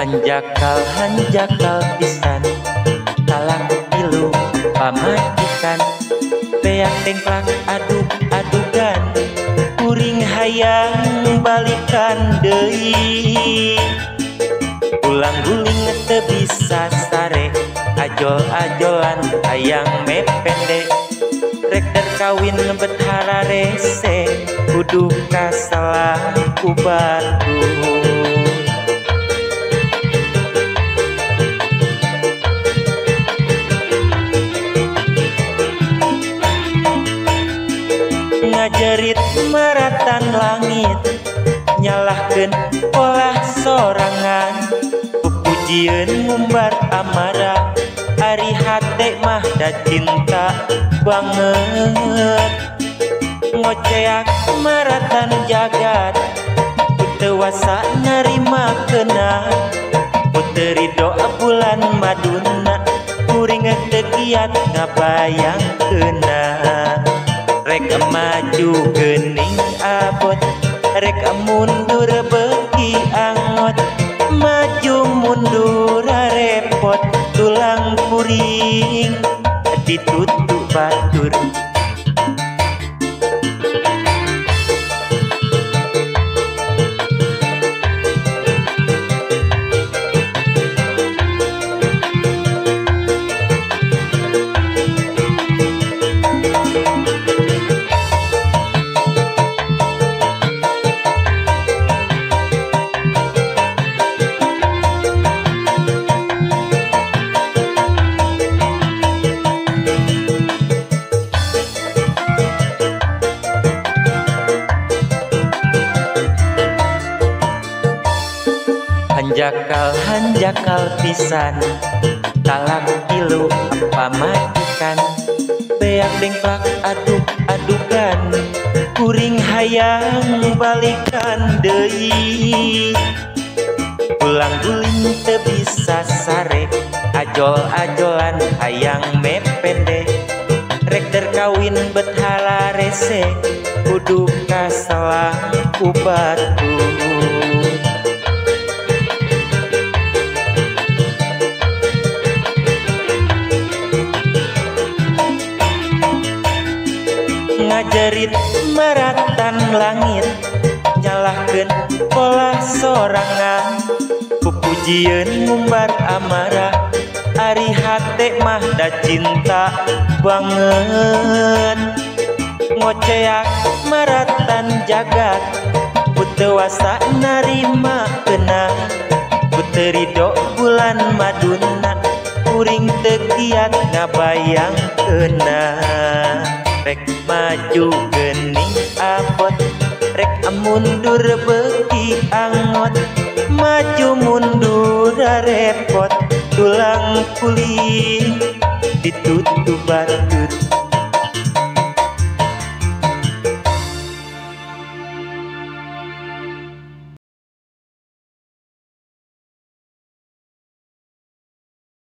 Hanjakal pisan talak pilu pamajikan beak tengklak aduk-adukan kuring hayang balikan deui ulang guling teu bisa sare ajol-ajolan hayang mepende rek kawin betara rese kudu kasalah ku batu ngajerit maratan langit nyalahkeun pola sorangan pupujieun ngumbar amarah ari hate mah da cinta banget ngoceak maratan jagat teu wasa narima keuna puteri doa bulan maduna kuring teu giat ngabayang keuna rek maju geuning abot rek mundur beuki angot maju mundur repot tulang puring ditutup batur hanjakal pisan talak pilu pamajikan beak dengklak aduk-adukan kuring hayang balikan deui ulang guling teu bisa sare ajol-ajolan hayang mepende rek kawin bethala rese kudu kasalah ku batu ngajerit maratan langit nyalahkeun pola sorangan pupujieun ngumbar amarah ari hate mah da cinta banget ngoceak maratan jagat teu wasa narima keuna puteri do bulan maduna kuring teu giat ngabayang keuna rek maju geuning abot rek mundur beuki angot maju mundur repot tulang kuling ditutup batur